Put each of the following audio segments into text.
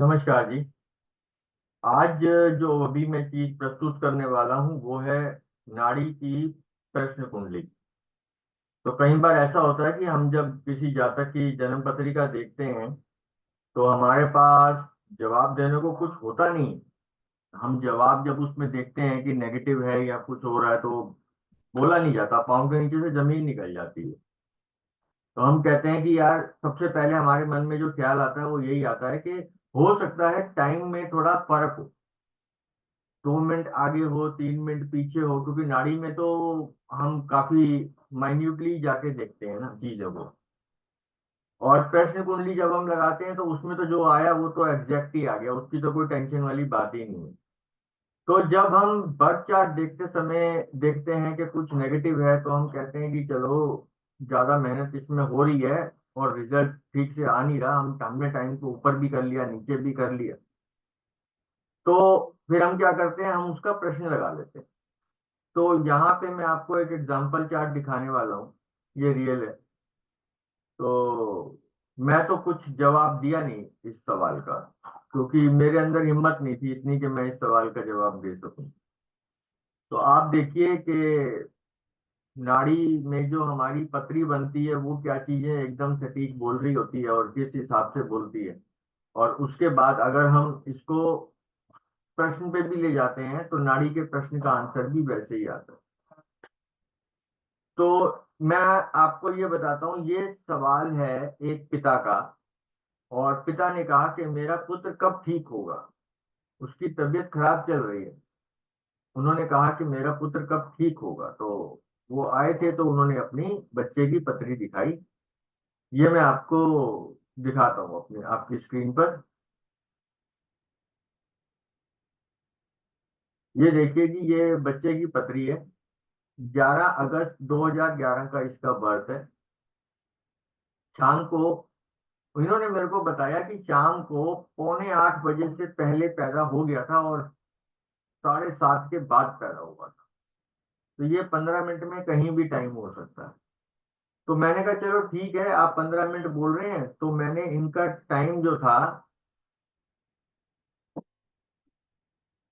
नमस्कार जी। आज जो अभी मैं चीज प्रस्तुत करने वाला हूँ वो है नाड़ी की प्रश्न कुंडली। तो कई बार ऐसा होता है कि हम जब किसी जातक की जन्म पत्रिका देखते हैं तो हमारे पास जवाब देने को कुछ होता नहीं। हम जवाब जब उसमें देखते हैं कि नेगेटिव है या कुछ हो रहा है तो बोला नहीं जाता, पाँव के नीचे से जमीन निकल जाती है। तो हम कहते हैं कि यार सबसे पहले हमारे मन में जो ख्याल आता है वो यही आता है कि हो सकता है टाइम में थोड़ा फर्क हो, 2 मिनट आगे हो 3 मिनट पीछे हो, क्योंकि नाड़ी में तो हम काफी माइन्यूटली जाके देखते हैं ना चीजों को। और प्रश्न कुंडली जब हम लगाते हैं तो उसमें तो जो आया वो तो एग्जैक्ट ही आ गया, उसकी तो कोई टेंशन वाली बात ही नहीं है। तो जब हम बर्थ चार्ट देखते समय देखते हैं कि कुछ नेगेटिव है तो हम कहते हैं कि चलो ज्यादा मेहनत इसमें हो रही है और रिजल्ट ठीक से आ नहीं रहा, हमने टाइम को ऊपर भी कर लिया नीचे भी कर लिया। तो फिर हम क्या करते हैं, हम उसका प्रश्न लगा लेते हैं। तो यहाँ पे मैं आपको एक एग्जांपल चार्ट दिखाने वाला हूँ, ये रियल है। तो मैं तो कुछ जवाब दिया नहीं इस सवाल का, क्योंकि मेरे अंदर हिम्मत नहीं थी इतनी कि मैं इस सवाल का जवाब दे सकूं। तो आप देखिए कि नाड़ी में जो हमारी पतरी बनती है वो क्या चीजें एकदम सटीक बोल रही होती है और किस हिसाब से बोलती है। और उसके बाद अगर हम इसको प्रश्न पे भी ले जाते हैं तो नाड़ी के प्रश्न का आंसर भी वैसे ही आता है। तो मैं आपको ये बताता हूँ, ये सवाल है एक पिता का। और पिता ने कहा कि मेरा पुत्र कब ठीक होगा, उसकी तबीयत खराब चल रही है। उन्होंने कहा कि मेरा पुत्र कब ठीक होगा। तो वो आए थे तो उन्होंने अपनी बच्चे की पत्री दिखाई। ये मैं आपको दिखाता हूँ अपने आपकी स्क्रीन पर। ये देखिए कि ये बच्चे की पत्री है। 11 अगस्त 2011 का इसका बर्थ है। शाम को इन्होंने मेरे को बताया कि शाम को पौने 8 बजे से पहले पैदा हो गया था और 7:30 के बाद पैदा हुआ था। तो ये 15 मिनट में कहीं भी टाइम हो सकता है। तो मैंने कहा चलो ठीक है, आप 15 मिनट बोल रहे हैं तो मैंने इनका टाइम जो था,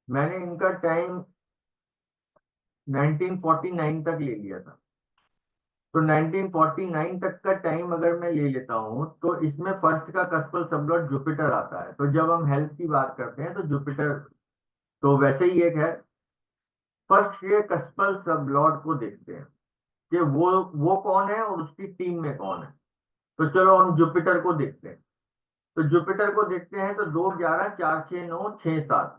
मैंने इनका टाइम 1949 तक ले लिया था। तो 1949 तक का टाइम अगर मैं ले लेता हूं तो इसमें फर्स्ट का कस्पल सबलॉट जुपिटर आता है। तो जब हम हेल्थ की बात करते हैं तो जुपिटर तो वैसे ही एक है। फर्स्ट के कस्पल सबलॉट को देखते हैं कि वो कौन है और उसकी टीम में कौन है। तो चलो हम जुपिटर को देखते हैं। तो जुपिटर को देखते हैं तो 2 11 4 6 9 6 7।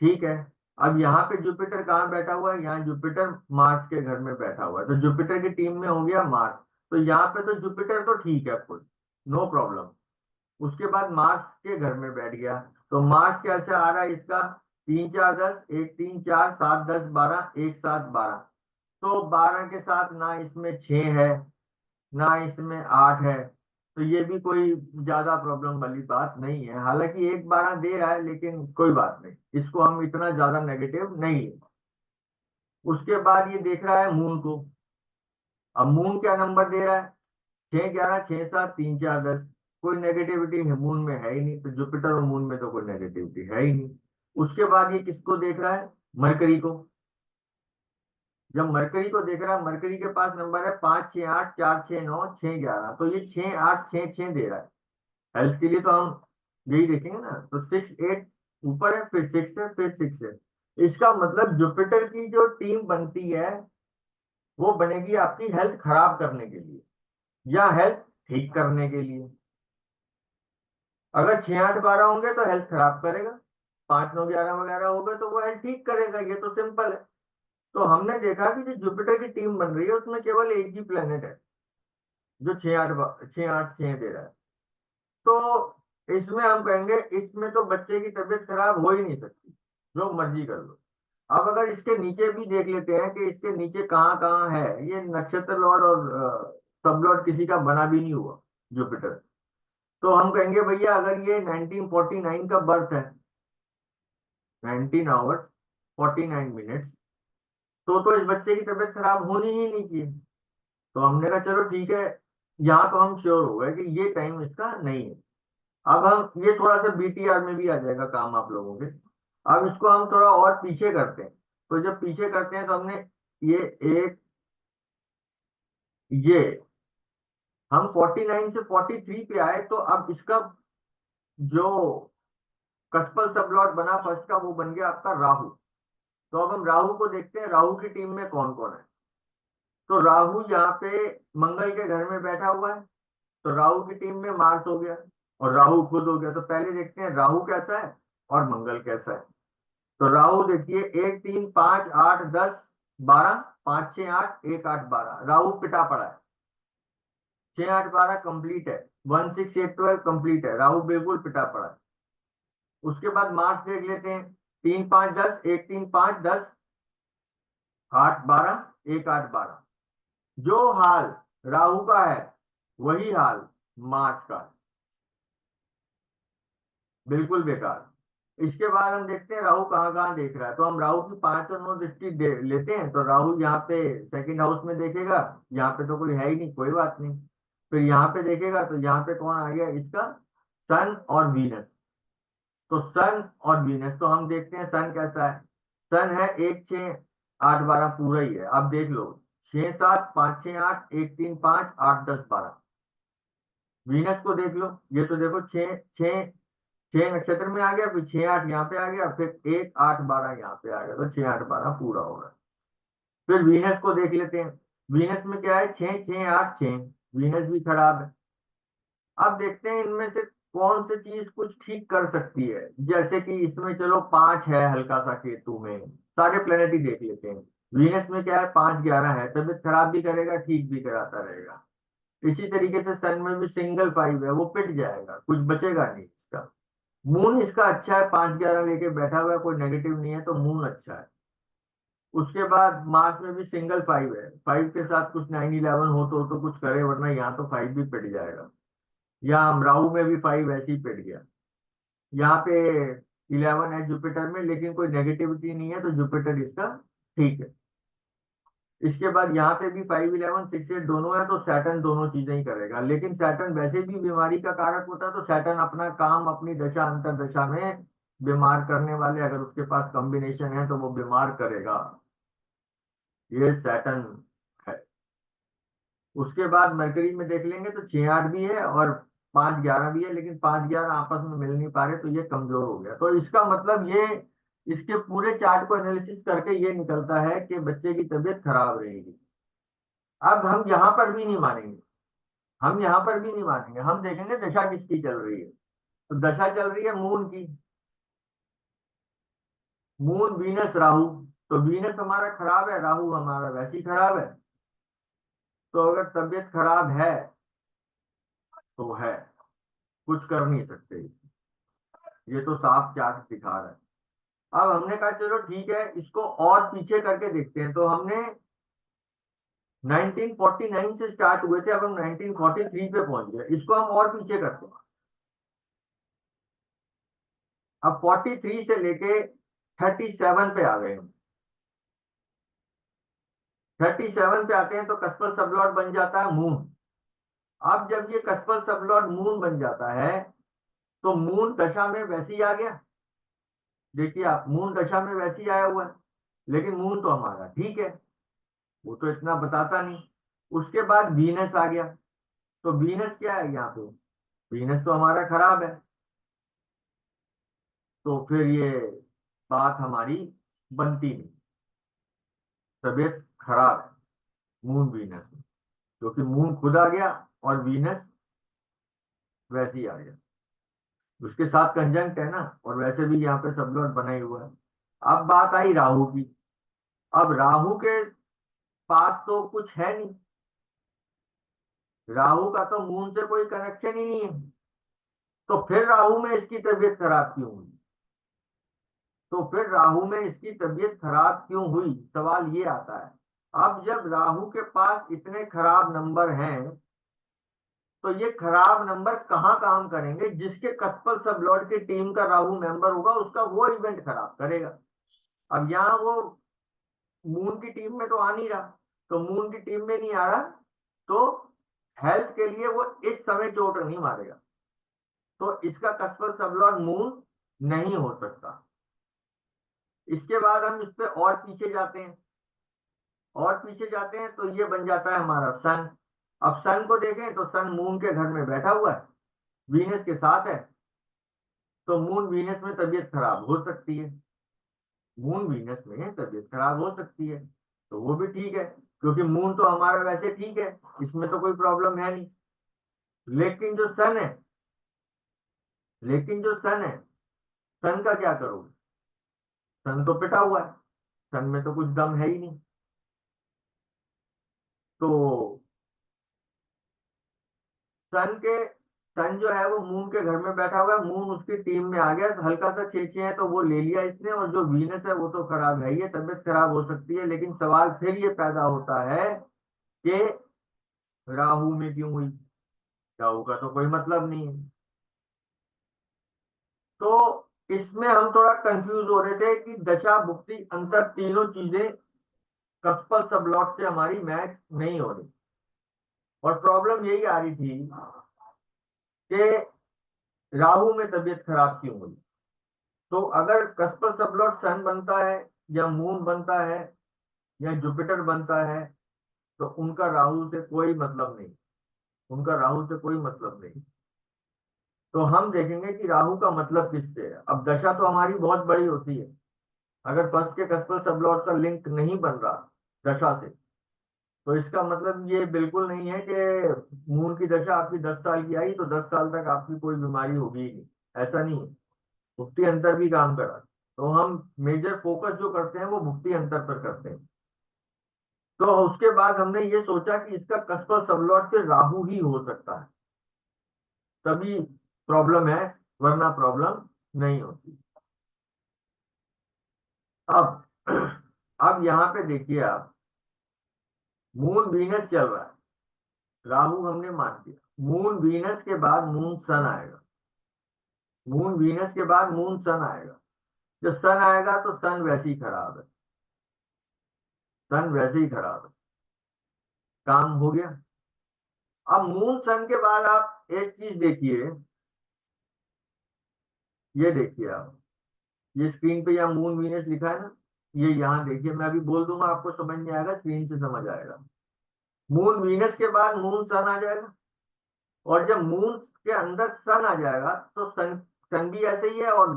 ठीक है। अब यहाँ पे जुपिटर कहाँ बैठा हुआ है, यहाँ जुपिटर मार्स के घर में बैठा हुआ है, तो जुपिटर की टीम में हो गया मार्स। तो यहाँ पे तो जुपिटर तो ठीक है, फुल नो प्रॉब्लम। उसके बाद मार्स के घर में बैठ गया। तो मार्स कैसे आ रहा है इसका, 3 4 10, 1 3 4 7 10 12, 1 7 12। तो 12 के साथ ना इसमें 6 है ना इसमें 8 है। तो ये भी कोई ज्यादा प्रॉब्लम वाली बात नहीं है, हालांकि 1 12 दे रहा है लेकिन कोई बात नहीं, इसको हम इतना ज्यादा नेगेटिव नहीं लेंगे। उसके बाद ये देख रहा है मून को। अब मून क्या नंबर दे रहा है, 6 11 6 7 3 4 10। कोई नेगेटिविटी है मून में है ही नहीं, तो जुपिटर और मून में तो कोई नेगेटिविटी है ही नहीं। उसके बाद ये किसको देख रहा है, मरकरी को। जब मरकरी को देख रहा है, मरकरी के पास नंबर है 5 6 8 4 6 9 6 11। तो ये 6 8 6 6 दे रहा है। हेल्थ के लिए तो हम यही देखेंगे ना, तो 6 8 ऊपर है फिर 6 है फिर 6 है। इसका मतलब जुपिटर की जो टीम बनती है वो बनेगी आपकी हेल्थ खराब करने के लिए या हेल्थ ठीक करने के लिए। अगर 6 8 12 होंगे तो हेल्थ खराब करेगा, 5 9 11 वगैरह होगा तो वो हेल्थ ठीक करेगा, ये तो सिंपल है। तो हमने देखा कि जो जुपिटर की टीम बन रही है उसमें केवल एक ही प्लेनेट है जो 6 8 6 दे रहा है। तो इसमें हम कहेंगे इसमें तो बच्चे की तबीयत खराब हो ही नहीं सकती, जो मर्जी कर लो। अब अगर इसके नीचे भी देख लेते हैं कि इसके नीचे कहाँ कहाँ है, ये नक्षत्र लॉर्ड और सब लॉर्ड किसी का बना भी नहीं हुआ जुपिटर। तो हम कहेंगे भैया अगर ये 1949 का बर्थ है, 19 आवर्स 49 मिनट्स, तो इस बच्चे की तबीयत खराब होनी ही नहीं चाहिए। तो हमने कहा चलो ठीक है, यहाँ तो हम श्योर हो गए कि ये टाइम इसका नहीं है। अब हम ये थोड़ा सा बीटीआर में भी आ जाएगा काम आप लोगों के। अब इसको हम थोड़ा और पीछे करते हैं। तो जब पीछे करते हैं तो हमने ये एक, ये हम 49 से 43 पे आए, तो अब इसका जो कस्पल सबलॉट बना फर्स्ट का, वो बन गया आपका राहु। तो अब हम राहु को देखते हैं, राहु की टीम में कौन कौन है। तो राहु यहाँ पे मंगल के घर में बैठा हुआ है, तो राहु की टीम में मार्स हो गया और राहु खुद हो गया। तो पहले देखते हैं राहु कैसा है और मंगल कैसा है। तो राहु देखिए, 1 3 5 8 10 12, 5 6 8 1 8 12, राहु पिटा पड़ा है। 6 8 12 कंप्लीट है, 1 6 8 12 कंप्लीट है, राहु बिल्कुल पिटा पड़ा है। उसके बाद मार्च देख लेते हैं, 3 5 10, 1 3 5 10, 8 12, 1 8 12। जो हाल राहु का है वही हाल मार्च का है, बिल्कुल बेकार। इसके बाद हम देखते हैं राहु कहाँ कहाँ देख रहा है। तो हम राहु की 5 और 9 दृष्टि लेते हैं। तो राहु यहाँ पे सेकंड हाउस में देखेगा, यहाँ पे तो कोई है ही नहीं, कोई बात नहीं। फिर यहाँ पे देखेगा तो यहाँ पे कौन आ गया इसका, सन और वीनस। तो सन और वीनस, तो हम देखते हैं सन कैसा है। सन है 1 6 8 12 पूरा ही है। अब देख लो, 6 7 5 6 8, 1 3 5 8 10 12। वीनस को देख लो, ये तो देखो छह छह, 6 नक्षत्र में आ गया, फिर 6 8 यहाँ पे आ गया, फिर 1 8 12 यहाँ पे आ गया, तो 6 8 12 पूरा होगा। फिर वीनस को देख लेते हैं। वीनस में क्या है, 6 6 8 6, वीनस भी खराब है। अब देखते हैं इनमें से कौन सी चीज कुछ ठीक कर सकती है। जैसे कि इसमें चलो 5 है हल्का सा केतु में, सारे प्लेनेट ही देख लेते हैं। वीनस में क्या है, 5 11 है, तबीयत खराब भी करेगा ठीक भी कराता रहेगा। इसी तरीके से सन में भी सिंगल 5 है, वो पिट जाएगा, कुछ बचेगा नहीं इसका। मून इसका अच्छा है, 5 11 लेके बैठा हुआ है, कोई नेगेटिव नहीं है, तो मून अच्छा है। उसके बाद मार्स में भी सिंगल 5 है, 5 के साथ कुछ 9 11 हो तो कुछ करे, वरना यहाँ तो 5 भी पिट जाएगा। यहाँ राहु में भी 5 ऐसे ही पिट गया। यहाँ पे 11 है जुपिटर में, लेकिन कोई नेगेटिविटी नहीं है, तो जुपिटर इसका ठीक है। इसके बाद यहाँ पे भी 5 11 6 8 दोनों है, तो सैटर्न दोनों चीजें ही करेगा। लेकिन सैटर्न वैसे भी बीमारी का कारक होता है, तो सैटर्न अपना काम अपनी दशा अंतर दशा में बीमार करने वाले, अगर उसके पास कॉम्बिनेशन है तो वो बीमार करेगा। ये सैटर्न है। उसके बाद मरकरी में देख लेंगे तो 6 8 भी है और 5 11 भी है, लेकिन 5 11 आपस में मिल नहीं पा रहे, तो ये कमजोर हो गया। तो इसका मतलब ये, इसके पूरे चार्ट को एनालिसिस करके ये निकलता है कि बच्चे की तबीयत खराब रहेगी। अब हम यहाँ पर भी नहीं मानेंगे, हम यहाँ पर भी नहीं मानेंगे, हम देखेंगे दशा किसकी चल रही है। तो दशा चल रही है मून की, मून वीनस राहु। तो वीनस हमारा खराब है, राहु हमारा वैसे ही खराब है। तो अगर तबीयत खराब है तो है, कुछ कर नहीं सकते। ये तो साफ चार्ट दिखा रहा है। अब हमने कहा चलो ठीक है, इसको और पीछे करके देखते हैं। तो हमने 1949 से स्टार्ट हुए थे, अब हम 1943 पे पहुंच गए, इसको हम और पीछे करते हैं। अब 43 से लेके 37 पे आ गए हम। 37 पे आते हैं तो कस्पल सबलॉट बन जाता है मून। अब जब ये कस्पल सबलॉट मून बन जाता है, तो मून दशा में वैसे ही आ गया। देखिए आप, मून दशा में वैसे ही आया हुआ है, लेकिन मून तो हमारा ठीक है, वो तो इतना बताता नहीं। उसके बाद वीनस आ गया। तो वीनस क्या है यहाँ पे, वीनस तो हमारा खराब है। तो फिर ये बात हमारी बनती नहीं, तबीयत खराब है मून वीनस में, क्योंकि मून खुद आ गया और वीनस वैसे ही आ गया, उसके साथ कंजंक्ट है ना, और वैसे भी यहाँ पे सबलॉट बना ही हुआ है। अब बात आई राहु की। अब राहु के पास तो कुछ है नहीं, राहु का तो मून से कोई कनेक्शन ही नहीं है। तो फिर राहु में इसकी तबीयत खराब क्यों हुई, तो फिर राहु में इसकी तबीयत खराब क्यों हुई, सवाल ये आता है। अब जब राहु के पास इतने खराब नंबर हैं, तो ये खराब नंबर कहाँ काम करेंगे, जिसके कस्पल सबलॉट की टीम का राहु मेंबर होगा उसका वो इवेंट खराब करेगा। अब यहाँ वो मून की टीम में तो आ नहीं रहा, तो मून की टीम में नहीं आ रहा, तो हेल्थ के लिए वो इस समय चोट नहीं मारेगा। तो इसका कस्पर सबलॉट मून नहीं हो सकता। इसके बाद हम इस पे और पीछे जाते हैं, और पीछे जाते हैं तो ये बन जाता है हमारा सन। अब सन को देखें तो सन मून के घर में बैठा हुआ है, वीनस के साथ है, तो मून वीनस में तबीयत खराब हो सकती है। मून वीनस में तबीयत खराब हो सकती है, तो वो भी ठीक है, क्योंकि मून तो हमारा वैसे ठीक है, इसमें तो कोई प्रॉब्लम है नहीं। लेकिन जो सन है, लेकिन जो सन है, सन का क्या करोगे? सन तो पिटा हुआ है, सन में तो कुछ दम है ही नहीं। तो सन के सन जो है वो मून के घर में बैठा हुआ है, मून उसकी टीम में आ गया, तो हल्का सा छेछे है तो वो ले लिया इसने, और जो वीनस है वो तो खराब है ही है, तबीयत खराब हो सकती है। लेकिन सवाल फिर ये पैदा होता है कि राहु में क्यों हुई? राहु का तो कोई मतलब नहीं है। तो इसमें हम थोड़ा कंफ्यूज हो रहे थे कि दशा भुक्ति अंतर तीनों चीजें कस्पल सबलॉट से हमारी मैच नहीं हो रही, और प्रॉब्लम यही आ रही थी कि राहु में तबीयत खराब क्यों हुई। तो अगर कस्पर सबलॉट सन बनता है, या मून बनता है, या जुपिटर बनता है, तो उनका राहु से कोई मतलब नहीं, उनका राहु से कोई मतलब नहीं। तो हम देखेंगे कि राहु का मतलब किससे है। अब दशा तो हमारी बहुत बड़ी होती है, अगर फर्स्ट के कस्पर सबलॉट का लिंक नहीं बन रहा दशा से, तो इसका मतलब ये बिल्कुल नहीं है कि मून की दशा आपकी 10 साल की आई तो 10 साल तक आपकी कोई बीमारी होगी ही नहीं। ऐसा नहीं है, भुक्ति अंतर भी काम करा। तो हम मेजर फोकस जो करते हैं वो भुक्ति अंतर पर करते हैं। तो उसके बाद हमने ये सोचा कि इसका कस्पर सबलॉट से राहु ही हो सकता है, तभी प्रॉब्लम है, वरना प्रॉब्लम नहीं होती। अब अब यहाँ पे देखिए आप, मून वीनस चल रहा है, राहु हमने मान लिया, मून वीनस के बाद मून सन आएगा, मून वीनस के बाद मून सन आएगा। जब सन आएगा तो सन वैसे ही खराब है, सन वैसे ही खराब है, काम हो गया। अब मून सन के बाद आप एक चीज देखिए, ये देखिए आप, ये स्क्रीन पे यहाँ मून वीनस लिखा है ना, ये यहाँ देखिए, मैं अभी बोल दूंगा आपको समझ नहीं आएगा, स्क्रीन से समझ आएगा। मून वीनस के बाद मून सन आ जाएगा, और जब मून के अंदर सन आ जाएगा तो सन, सन भी ऐसे ही है, और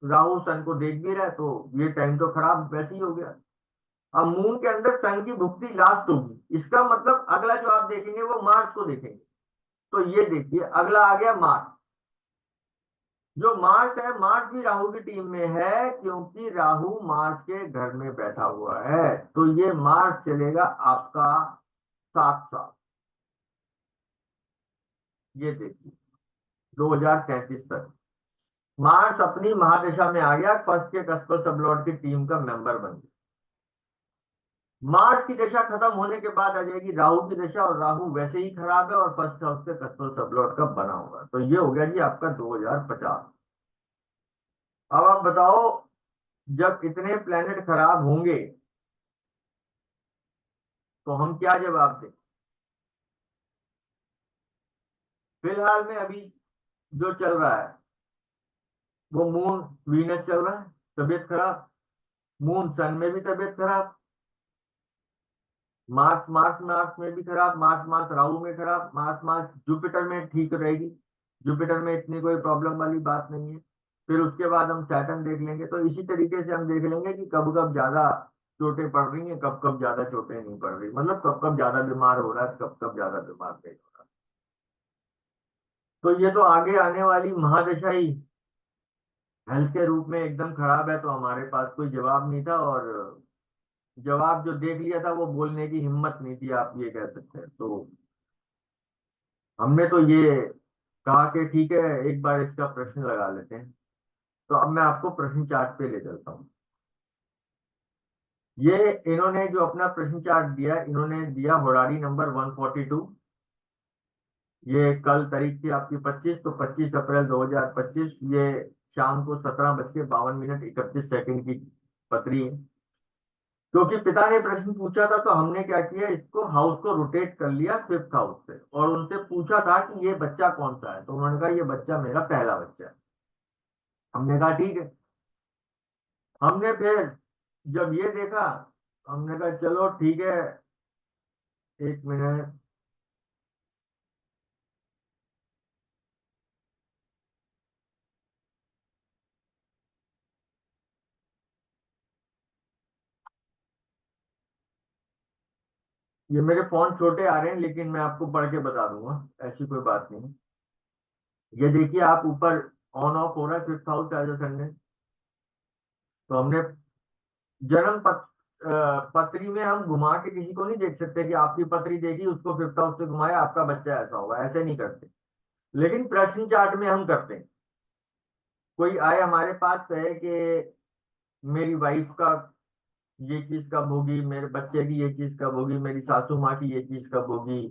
राहु सन को देख भी रहा है, तो ये टाइम तो खराब वैसे ही हो गया। अब मून के अंदर सन की भुक्ति लास्ट होगी, इसका मतलब अगला जो आप देखेंगे वो मार्स को देखेंगे। तो ये देखिए अगला आ गया मार्स। जो मार्स है, मार्स भी राहु की टीम में है, क्योंकि राहु मार्स के घर में बैठा हुआ है, तो ये मार्स चलेगा आपका 7 साल। ये देखिए 2033 तक मार्स अपनी महादशा में आ गया, फर्स्ट के कस्पर सबलॉट की टीम का मेंबर बन गया। मार्स की दशा खत्म होने के बाद आ जाएगी राहु की दशा, और राहु वैसे ही खराब है, और फर्स्ट हाउस के कस्पर सबलॉट का बना हुआ, तो ये हो गया जी आपका 2050। अब आप बताओ, जब इतने प्लेनेट खराब होंगे तो हम क्या जवाब दें? फिलहाल में अभी जो चल रहा है वो मून वीनस चल रहा है, तबीयत खराब, मून सन में भी तबीयत खराब, मार्स मार्स मार्स में भी खराब, मार्स मार्स राहु में खराब, मार्स मार्स जुपिटर में ठीक रहेगी, जुपिटर में इतनी कोई प्रॉब्लम वाली बात नहीं है। फिर उसके बाद हम सैटर्न देख लेंगे, तो इसी तरीके से हम देख लेंगे कि कब कब ज्यादा चोटें पड़ रही हैं, कब कब ज्यादा चोटें नहीं पड़ रही, मतलब कब कब ज्यादा बीमार हो रहा है, कब कब ज्यादा बीमार नहीं हो रहा। तो ये तो आगे आने वाली महादशा ही हेल्थ के रूप में एकदम खराब है, तो हमारे पास कोई जवाब नहीं था, और जवाब जो देख लिया था वो बोलने की हिम्मत नहीं थी, आप ये कह सकते हैं। तो हमने तो ये कहा कि ठीक है, एक बार इसका प्रश्न लगा लेते हैं। तो अब मैं आपको प्रश्न चार्ट पे ले चलता हूँ। ये इन्होंने जो अपना प्रश्न चार्ट दिया, इन्होंने दिया होरारी नंबर 142। ये कल तारीख थी आपकी 25, तो 25 अप्रैल 2025, ये शाम को 17 बज के 52 मिनट 31 सेकंड की पत्री है। क्योंकि पिता ने प्रश्न पूछा था, तो हमने क्या किया, इसको हाउस को रोटेट कर लिया फिफ्थ हाउस से, और उनसे पूछा था कि ये बच्चा कौन सा है, तो उन्होंने कहा ये बच्चा मेरा पहला बच्चा है। हमने कहा ठीक है। हमने फिर जब ये देखा, हमने कहा चलो ठीक है, एक मिनट। ये मेरे फोन छोटे आ रहे हैं, लेकिन मैं आपको पढ़ के बता दूंगा, ऐसी कोई बात नहीं। ये देखिए आप ऊपर ऑन ऑफ हो रहा है fifth house as a Sunday. तो हमने जन्म पत्री में हम घुमा के किसी को नहीं देख सकते कि आपकी पत्री देखी, उसको फिफ्थ हाउस से घुमाया, आपका बच्चा ऐसा होगा, ऐसे नहीं करते। लेकिन प्रश्न चार्ट में हम करते हैं। कोई आए हमारे पास कहे कि मेरी वाइफ का ये चीज कब होगी, मेरे बच्चे की ये चीज कब होगी, मेरी सासू माँ की ये चीज कब होगी,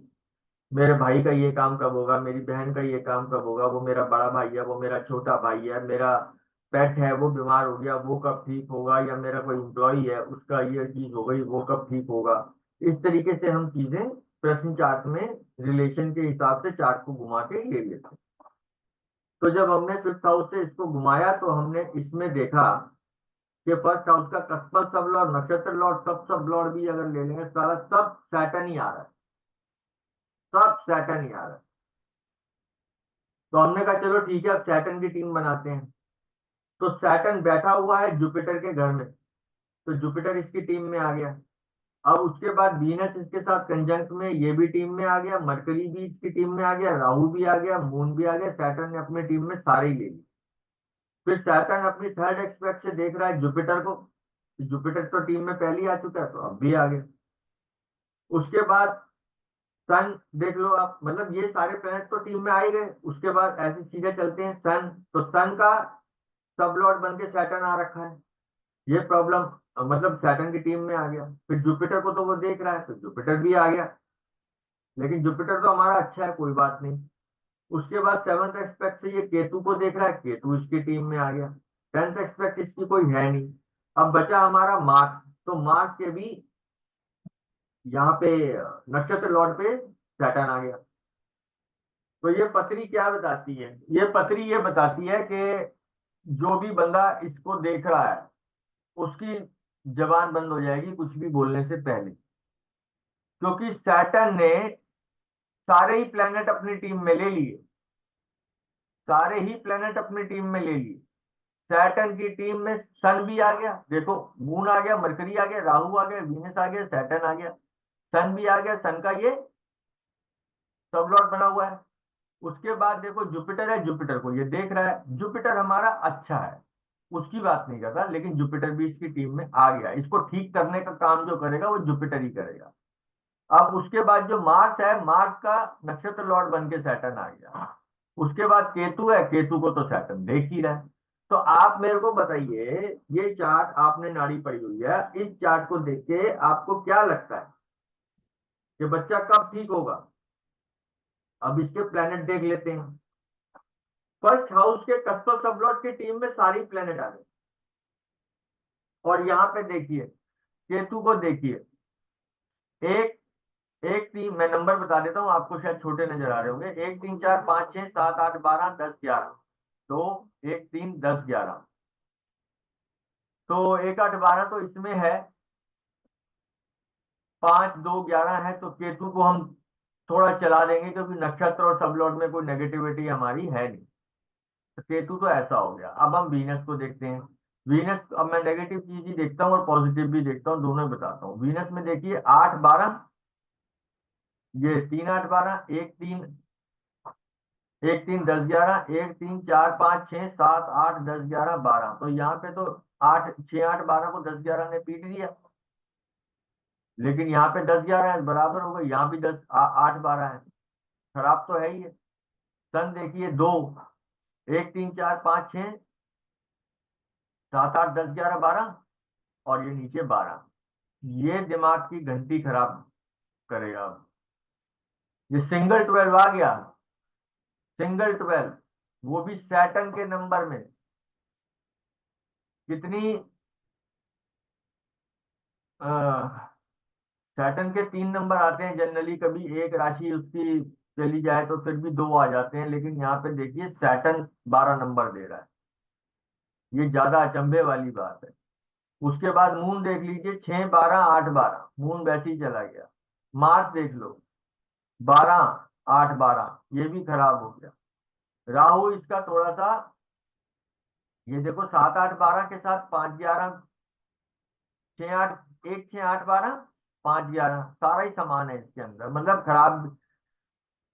मेरे भाई का ये काम कब होगा, मेरी बहन का ये काम कब होगा, वो मेरा बड़ा भाई है, वो मेरा छोटा भाई है, मेरा पेट है वो बीमार हो गया, वो कब ठीक होगा, या मेरा कोई एम्प्लॉई है उसका ये चीज हो गई, वो कब ठीक होगा। इस तरीके से हम चीजें प्रश्न चार्ट में रिलेशन के हिसाब से चार्ट को घुमा के ले लेते हैं। तो जब हमने फिफ्थ हाउस से इसको घुमाया, तो हमने इसमें देखा कि फर्स्ट हाउस का कस्पल सब लॉर्ड, नक्षत्र लॉर्ड, सब लॉर्ड भी अगर ले लेंगे, सारा सब सैटर्न ही आ रहा है, सब सैटर्न ही आ रहा है। तो हमने कहा चलो ठीक है, अब सैटर्न की टीम बनाते हैं। तो सैटर्न बैठा हुआ है जुपिटर के घर में, तो जुपिटर इसकी टीम में आ गया। अब उसके बाद वीनस इसके साथ कंजंक्ट में, ये भी टीम में आ गया, मरकरी भी इसकी टीम में आ गया, राहु भी आ गया, मून भी आ गया, सैटर्न ने अपनी टीम में सारे ही ले लिए। फिर सैटर्न अपनी थर्ड एक्सपेक्ट से देख रहा है जुपिटर को, जुपिटर तो टीम में पहले ही आ चुका है, तो अब भी आ गया। उसके बाद सन देख लो आप, मतलब ये सारे प्लैनेट तो टीम में आ ही गए। उसके बाद ऐसे सीधे चलते हैं सन, तो सन का सब लॉर्ड बन के सैटर्न आ रखा है। ये प्रॉब्लम, मतलब सैटर्न की टीम में आ गया। फिर जुपिटर को तो वो देख रहा है, तो जुपिटर भी आ गया। लेकिन जुपिटर तो हमारा अच्छा है, कोई बात नहीं। उसके बाद सेवंथ एक्सपेक्ट से ये केतु को देख रहा है, केतु इसकी टीम में आ गया। टेंथ एक्सपेक्ट इसकी कोई है नहीं। अब बचा हमारा मार्स, तो मार्स के भी यहाँ पे नक्षत्र लॉर्ड पे सैटर्न आ गया। तो ये पत्री क्या बताती है, ये पत्री ये बताती है कि जो भी बंदा इसको देख रहा है, उसकी जबान बंद हो जाएगी कुछ भी बोलने से पहले। क्योंकि सैटर्न ने सारे ही प्लेनेट अपनी टीम में ले लिए, सारे ही प्लेनेट अपनी टीम में ले लिए। सैटर्न की टीम में सन भी आ गया, देखो, मून आ गया, मरकरी आ गया, राहु आ गया, वीनस आ गया, सैटर्न आ गया, सन भी आ गया। सन का ये सब लॉर्ड बना हुआ है। उसके बाद देखो जुपिटर है, जुपिटर को ये देख रहा है, जुपिटर हमारा अच्छा है, उसकी बात नहीं करता, लेकिन जुपिटर भी इसकी टीम में आ गया। इसको ठीक करने का काम जो करेगा वो जुपिटर ही करेगा। अब उसके बाद जो मार्स है, मार्स का नक्षत्र लॉर्ड बन के सैटर्न आ गया। उसके बाद केतु है, केतु को तो सैटर्न देख ही रहा है। तो आप मेरे को बताइए, ये चार्ट आपने नाड़ी पड़ी हुई है, इस चार्ट को देख के आपको क्या लगता है कि बच्चा कब ठीक होगा। अब इसके प्लेनेट देख लेते हैं। फर्स्ट हाउस के कस्पल सबलॉट की टीम में सारी प्लेनेट आ गई। और यहाँ पे देखिए, केतु को देखिए, एक एक तीन, मैं नंबर बता देता हूँ आपको, शायद छोटे नजर आ रहे होंगे, 1 3 4 5 6 7 8 12 10 11। तो 1 3 10 11, तो 1 8 12 तो इसमें है, 5 2 11 है, तो केतु को हम थोड़ा चला देंगे, क्योंकि नक्षत्र और सबलॉट में कोई नेगेटिविटी हमारी है नहीं। तो केतु तो ऐसा हो गया। अब हम वीनस को देखते हैं। वीनस, अब मैं नेगेटिव चीज ही देखता हूँ और पॉजिटिव भी देखता हूँ, दोनों ही बताता हूँ। वीनस में देखिए 8 12, ये 3 8 12, 1 3 10 11, 1 3 4 5 6 7 8 10 11 12, तो यहाँ पे तो 8 6 8 12 को 10 11 ने पीट दिया। लेकिन यहाँ पे 10 11 है, बराबर हो गई, यहाँ भी 8 12 है, खराब तो है ही है। सन देखिए 2, 1 3 4 5 6 7 8 10 11 12, और ये नीचे 12। ये दिमाग की घंटी खराब करेगा। ये सिंगल 12 आ गया, सिंगल 12, वो भी सैटर्न के नंबर में। कितनी सैटर्न के 3 नंबर आते हैं जनरली, कभी एक राशि उसकी चली जाए तो फिर भी 2 आ जाते हैं, लेकिन यहाँ पे देखिए सैटर्न 12 नंबर दे रहा है। ये ज्यादा अचंभे वाली बात है। उसके बाद मून देख लीजिए, 6 12 8 12, मून वैसे ही चला गया। मार्स देख लो, 12 8 12, ये भी खराब हो गया। राहु इसका थोड़ा सा, ये देखो 7 8 12 के साथ 5 11, 6 8, 1 6 8 12, 5 11, सारा ही समान है इसके अंदर, मतलब खराब,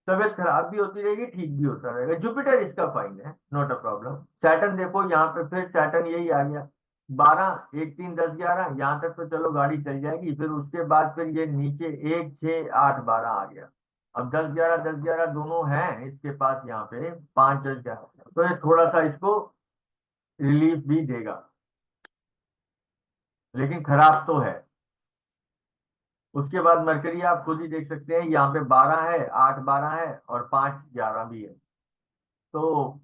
तबियत खराब भी होती रहेगी, ठीक भी होता रहेगा। जुपिटर इसका फाइन है, नॉट अ प्रॉब्लम। सैटर्न देखो यहाँ पे, फिर सैटर्न यही आ गया, 12 1 3 10 11, यहाँ तक तो चलो गाड़ी चल जाएगी, फिर उसके बाद फिर ये नीचे 1 6 8 12 आ गया। अब 10 11 दोनों हैं इसके पास यहाँ पे, 5 10 11, तो ये थोड़ा सा इसको रिलीफ भी देगा, लेकिन खराब तो है। उसके बाद मरकरी आप खुद ही देख सकते हैं, यहाँ पे 12 है, 8 12 है, और 5 11 भी है। तो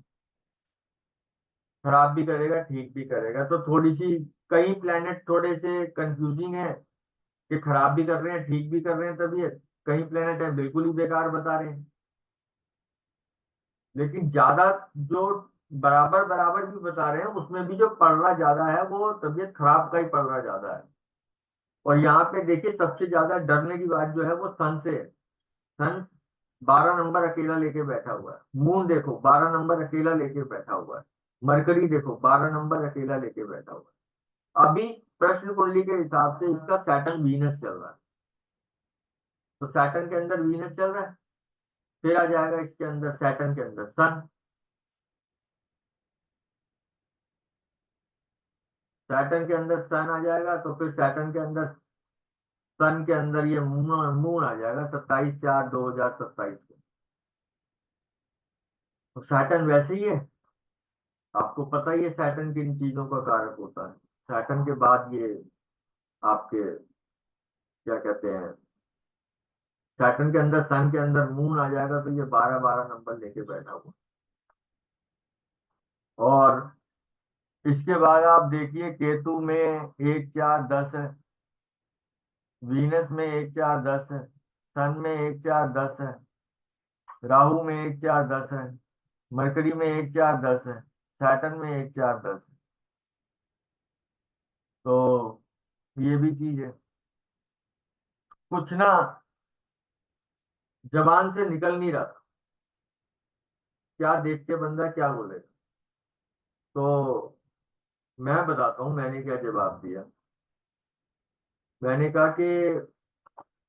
खराब भी करेगा, ठीक भी करेगा, तो थोड़ी सी, कई प्लैनेट थोड़े से कंफ्यूजिंग है, कि खराब भी कर रहे हैं, ठीक भी कर रहे हैं तबीयत। कई प्लैनेट है बिल्कुल ही बेकार बता रहे हैं। लेकिन ज्यादा जो बराबर बराबर भी बता रहे हैं, उसमें भी जो पड़ रहा ज्यादा है वो तबीयत खराब का ही पड़ रहा ज्यादा है। और यहाँ पे देखिए सबसे ज्यादा डरने की बात जो है वो सन से है। सन 12 नंबर अकेला लेके बैठा हुआ है। मून देखो 12 नंबर अकेला लेके बैठा हुआ है। मरकरी देखो 12 नंबर अकेला लेके बैठा हुआ है। अभी प्रश्न कुंडली के हिसाब से इसका सैटर्न वीनस चल रहा है, तो सैटर्न के अंदर वीनस चल रहा है, फिर आ जाएगा इसके अंदर सैटर्न के अंदर सन। सैटर्न के अंदर सन आ जाएगा, तो फिर सैटर्न के अंदर, सन के अंदर ये मून, मून आ जाएगा 27 4 2027 को। तो सैटर्न वैसे ही है, आपको पता ही है सैटर्न किन चीजों का कारक होता है। सैटर्न के बाद ये आपके क्या कहते हैं, सैटर्न के अंदर सन के अंदर मून आ जाएगा, तो ये 12 12 नंबर लेके बैठा हुआ। और इसके बाद आप देखिए केतु में 1 4 10 है, वीनस में 1 4 10 है, सन में 1 4 10 है, राहु में 1 4 10 है, मरकरी में 1 4 10 है, सैटर्न में 1 4 10 है। तो ये भी चीज है, कुछ ना जबान से निकल नहीं रहा, क्या देख के बंदा क्या बोलेगा। तो मैं बताता हूँ मैंने क्या जवाब दिया। मैंने कहा कि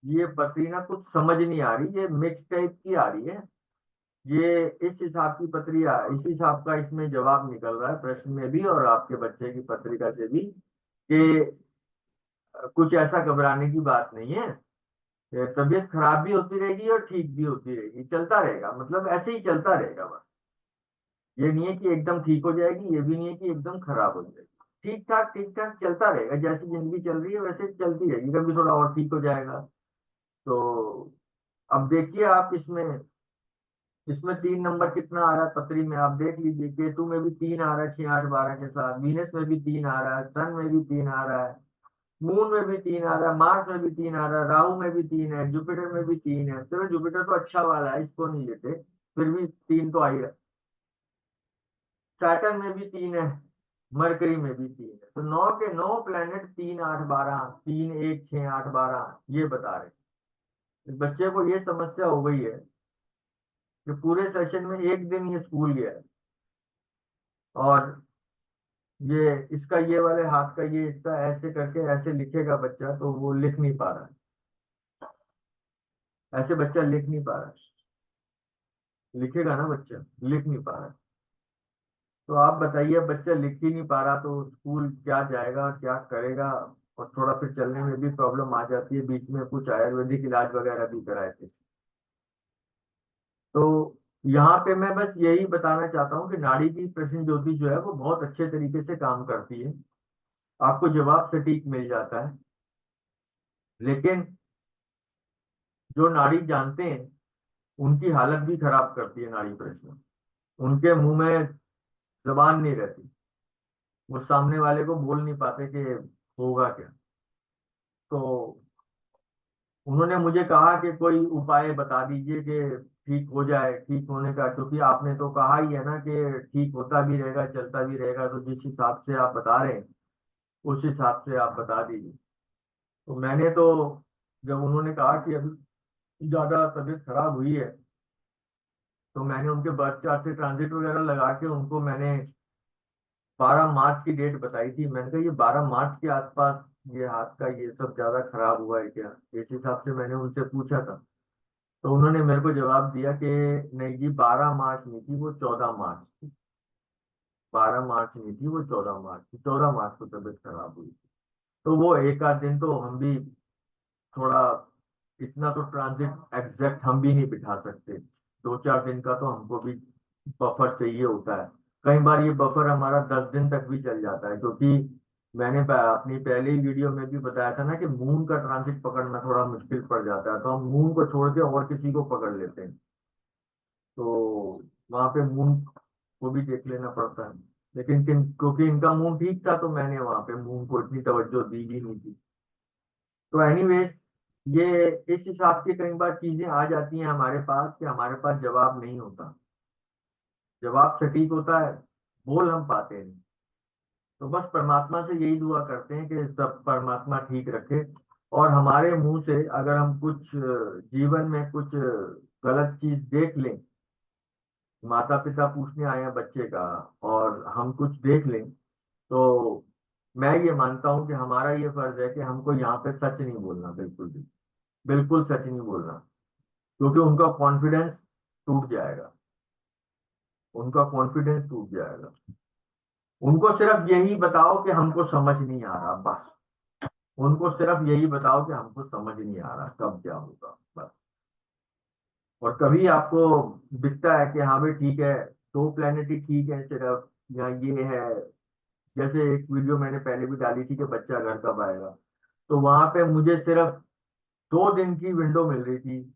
ये पतरी ना कुछ समझ नहीं आ रही, ये मिक्स टाइप की आ रही है। ये इस हिसाब की पतरी इस हिसाब का इसमें जवाब निकल रहा है प्रश्न में भी, और आपके बच्चे की पत्रिका से भी, कि कुछ ऐसा घबराने की बात नहीं है। ये तबीयत खराब भी होती रहेगी और ठीक भी होती रहेगी, चलता रहेगा, मतलब ऐसे ही चलता रहेगा बस। ये नहीं है कि एकदम ठीक हो जाएगी, ये भी नहीं है कि एकदम खराब हो जाएगी। ठीक ठाक चलता रहेगा, जैसी जिंदगी चल रही है वैसे चलती रहेगी, कभी थोड़ा और ठीक हो जाएगा। तो अब देखिए आप इसमें, इसमें 3 नंबर कितना आ रहा है पत्री में, आप देख लीजिए। केतु में भी 3 आ रहा है 6 8 12 के साथ, वीनस में भी 3 आ रहा है, सन में भी 3 आ रहा है, मून में भी 3 आ रहा है, मार्स में भी 3 आ रहा है, राहु में भी 3 है, जुपिटर में भी 3 है। चलो जुपिटर तो अच्छा वाला है, इसको नहीं लेते, फिर भी 3 तो आई है। सैटर्न में भी 3 है, मरकरी में भी 3 है, तो 9 के 9 प्लैनेट 3 8 12, 3 1 6 8 12 ये बता रहे हैं। बच्चे को ये समस्या हो गई है कि पूरे सेशन में एक दिन ये स्कूल गया है, और ये इसका ये वाले हाथ का ये हिस्सा ऐसे करके ऐसे लिखेगा बच्चा, तो वो लिख नहीं पा रहा है। ऐसे बच्चा लिख नहीं पा रहा है, लिखेगा ना बच्चा, लिख नहीं पा रहा है। तो आप बताइए, बच्चा लिख ही नहीं पा रहा तो स्कूल क्या जाएगा, क्या करेगा। और थोड़ा फिर चलने में भी प्रॉब्लम आ जाती है, बीच में कुछ आयुर्वेदिक इलाज वगैरह भी कराए थे। तो यहाँ पे मैं बस यही बताना चाहता हूँ कि नाड़ी की प्रश्न ज्योतिष जो है वो बहुत अच्छे तरीके से काम करती है, आपको जवाब सटीक मिल जाता है। लेकिन जो नाड़ी जानते हैं उनकी हालत भी खराब करती है नाड़ी प्रश्न, उनके मुंह में जबान नहीं रहती, वो सामने वाले को बोल नहीं पाते कि होगा क्या। तो उन्होंने मुझे कहा कि कोई उपाय बता दीजिए कि ठीक हो जाए, ठीक होने का, क्योंकि आपने तो कहा ही है ना कि ठीक होता भी रहेगा, चलता भी रहेगा, तो जिस हिसाब से आप बता रहे हैं उस हिसाब से आप बता दीजिए। तो मैंने तो, जब उन्होंने कहा कि अभी ज्यादा तबीयत खराब हुई है, तो मैंने उनके बर्थ चार्ट से ट्रांजिट वगैरह लगा के उनको मैंने 12 मार्च की डेट बताई थी। मैंने कहा ये 12 मार्च के आसपास ये हाथ का ये सब ज्यादा खराब हुआ है क्या, इस हिसाब से मैंने उनसे पूछा था। तो उन्होंने मेरे को जवाब दिया कि नहीं जी, 12 मार्च नहीं थी वो, 14 मार्च थी। 12 मार्च नहीं थी वो, 14 मार्च थी, 14 मार्च को तबीयत खराब हुई थी। तो वो एक आध दिन तो हम भी थोड़ा, इतना तो ट्रांजिट एग्जैक्ट हम भी नहीं बिठा सकते। 2-4 दिन का तो हमको भी बफर चाहिए होता है। कई बार ये बफर हमारा 10 दिन तक भी चल जाता है, क्योंकि मैंने अपनी पहली वीडियो में भी बताया था ना कि मून का ट्रांजिट पकड़ना थोड़ा मुश्किल पड़ जाता है, तो हम मून को छोड़ के और किसी को पकड़ लेते हैं। तो वहां पे मून को भी देख लेना पड़ता है। लेकिन क्योंकि इनका मून ठीक था, तो मैंने वहां पे मून को इतनी तवज्जो दी भी नहीं थी। तो एनीवेज, ये इस हिसाब की कई बार चीजें आ जाती हैं हमारे पास कि हमारे पास जवाब नहीं होता। जवाब सटीक होता है, बोल हम पाते नहीं। तो बस परमात्मा से यही दुआ करते हैं कि सब परमात्मा ठीक रखे। और हमारे मुंह से अगर हम कुछ जीवन में कुछ गलत चीज देख लें, माता पिता पूछने आए हैं बच्चे का, और हम कुछ देख लें, तो मैं ये मानता हूं कि हमारा ये फर्ज है कि हमको यहाँ पे सच नहीं बोलना, बिल्कुल भी, बिल्कुल सच नहीं बोलना। क्योंकि उनका कॉन्फिडेंस टूट जाएगा, उनका कॉन्फिडेंस टूट जाएगा। उनको सिर्फ यही बताओ कि हमको समझ नहीं आ रहा, बस। उनको सिर्फ यही बताओ कि हमको समझ नहीं आ रहा कब क्या होगा, बस। और कभी आपको दिखता है कि हाँ भाई ठीक है, 2 प्लेनेट ही ठीक है सिर्फ, या ये है। जैसे एक वीडियो मैंने पहले भी डाली थी कि बच्चा घर कब आएगा, तो वहां पे मुझे सिर्फ 2 दिन की विंडो मिल रही थी।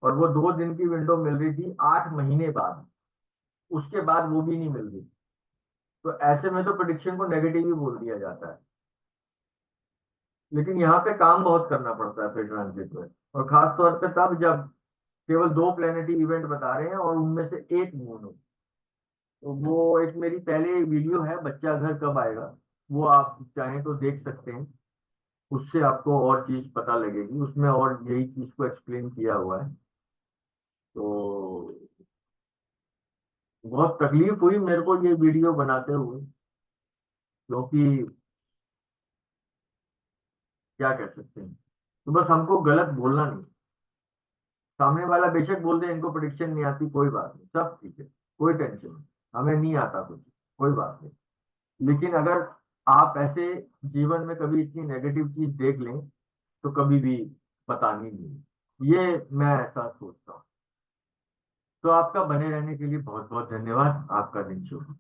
और वो 2 दिन की विंडो मिल रही थी 8 महीने बाद, उसके बाद वो भी नहीं मिल रही। तो ऐसे में तो प्रिडिक्शन को नेगेटिव ही बोल दिया जाता है। लेकिन यहाँ पे काम बहुत करना पड़ता है फिर ट्रांजिट में, और खास तौर पे तब जब केवल 2 प्लेनेटरी इवेंट बता रहे हैं और उनमें से एक मून हो। तो वो एक मेरी पहले वीडियो है, बच्चा घर कब आएगा, वो आप चाहें तो देख सकते हैं। उससे आपको और चीज पता लगेगी, उसमें और यही चीज को एक्सप्लेन किया हुआ है। तो बहुत तकलीफ हुई मेरे को ये वीडियो बनाते हुए, क्योंकि क्या कह सकते हैं, तो बस हमको गलत बोलना नहीं। सामने वाला बेशक बोल दे इनको प्रिडिक्शन नहीं आती, कोई बात नहीं, सब ठीक है, कोई टेंशन नहीं, हमें नहीं आता कुछ, कोई बात नहीं। लेकिन अगर आप ऐसे जीवन में कभी इतनी नेगेटिव चीज देख लें, तो कभी भी बतानी नहीं, ये मैं ऐसा सोचता हूँ। तो आपका बने रहने के लिए बहुत बहुत धन्यवाद। आपका दिन शुभ हो।